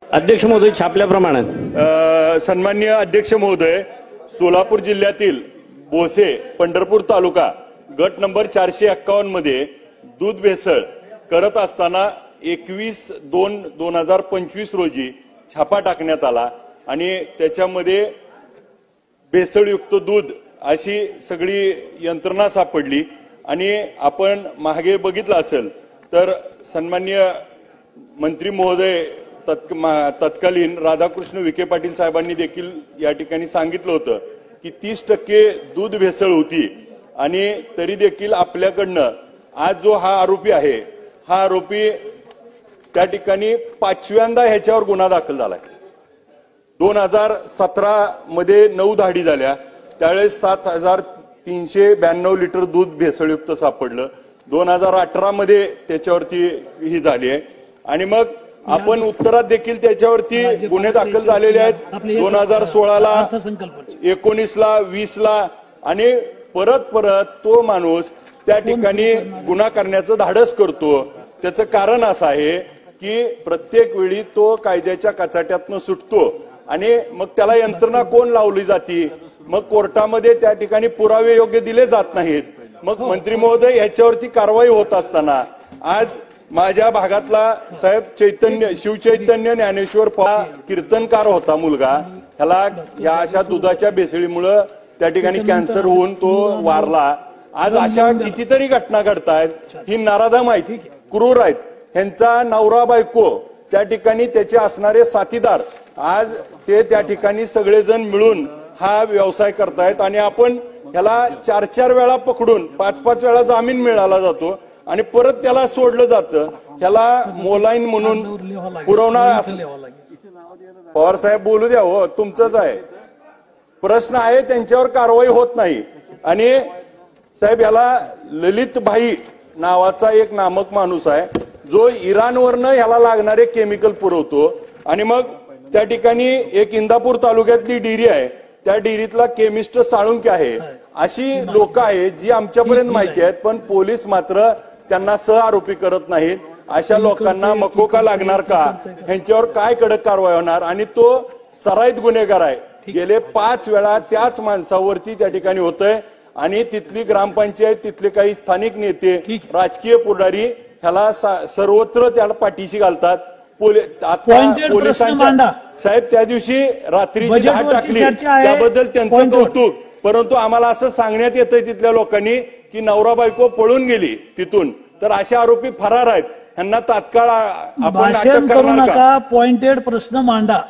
अध्यक्ष महोदय, छापल्याप्रमाणे सन्माननीय अध्यक्ष महोदय, सोलापूर जिल्ह्यातील बोसे पंढरपूर तालुका गट नंबर 451 मध्ये दूध भेसळ करत असताना 21/2/2025 रोजी छापा टाकण्यात आला आणि त्याच्यामध्ये भेसळयुक्त दूध अशी सगळी यंत्रणा सापडली। आणि आपण मागे बघितलं असेल तर सन्माननीय मंत्री महोदय तत्कालीन राधाकृष्ण विखे पाटील साहेबांनी देखील या ठिकाणी सांगितलं होतं की 30% दूध भेसळ होती आणि तरी देखील आपल्याकडनं आज जो हा आरोपी आहे, हा आरोपी त्या ठिकाणी 5व्यांदा ह्याच्यावर गुन्हा दाखल झालाय। 2017 मध्ये 9 धाडी झाल्या, त्यावेळेस 7392 लिटर दूध भेसळयुक्त सापडलं। 2018 मध्ये त्याच्यावरती ही झाली आहे आणि मग आपण उत्तरात देखील त्याच्यावरती गुन्हे दाखल झालेले आहेत। 2016ला, 19ला, 20ला आणि परत तो माणूस त्या ठिकाणी गुन्हा करण्याचं धाडस करतो। त्याचं कारण असं आहे की प्रत्येक वेळी तो कायद्याच्या कचाट्यातनं सुटतो आणि मग त्याला यंत्रणा कोण लावली जाते, मग कोर्टामध्ये त्या ठिकाणी पुरावे योग्य दिले जात नाहीत। मग मंत्री महोदय, याच्यावरती कारवाई होत असताना आज माझ्या भागातला साहेब शिवचैतन्य ज्ञानेश्वर कीर्तनकार होता मुलगा, ह्याला या अशा दुधाच्या भेसळीमुळे त्या ठिकाणी कॅन्सर होऊन तो वारला। आज अशा कितीतरी घटना घडतायत, ही नराधम आहेत, क्रूर आहेत। ह्यांचा नवरा बायको त्या ठिकाणी त्याचे असणारे साथीदार आज ते त्या ठिकाणी सगळेजण मिळून हा व्यवसाय करतायत आणि आपण ह्याला 4-4 वेळा पकडून 5-5 वेळा जामीन मिळाला जातो आणि परत त्याला सोडलं जातं। ह्याला मोलाईन म्हणून पुरवणार। पवार साहेब बोलू द्या, हो तुमचंच आहे प्रश्न आहे, त्यांच्यावर कारवाई होत नाही। आणि साहेब, ह्याला ललित भाई नावाचा एक नामक माणूस आहे जो इराणवरनं ह्याला लागणारे केमिकल पुरवतो आणि मग त्या ठिकाणी एक इंदापूर तालुक्यातली डेअरी आहे, त्या डेअरीतला केमिस्ट साळुंके आहे। अशी लोक आहेत जी आमच्यापर्यंत माहिती आहेत, पण पोलीस मात्र त्यांना सह आरोपी करत नाहीत। अशा लोकांना मकोका लागणार का, ह्यांच्यावर काय कडक कारवाई होणार? आणि तो सराईत गुन्हेगार आहे, गेले 5 वेळा त्याच माणसावरती त्या ठिकाणी होतंय आणि तिथली ग्रामपंचायत, तिथले काही स्थानिक नेते, राजकीय पुढारी ह्याला सर्वत्र त्याला पाठीशी घालतात। पोलिसांच्या साहेब त्या दिवशी रात्रीची धाड टाकली त्याबद्दल त्यांचं कौतुक, परंतु आम्हाला असं सांगण्यात येतंय तिथल्या लोकांनी की नवरा बायको पळून गेली तिथून, तर असे आरोपी फरार आहेत, ह्यांना तात्काळ आपण अटक करू नका, पॉइंटेड प्रश्न मांडा।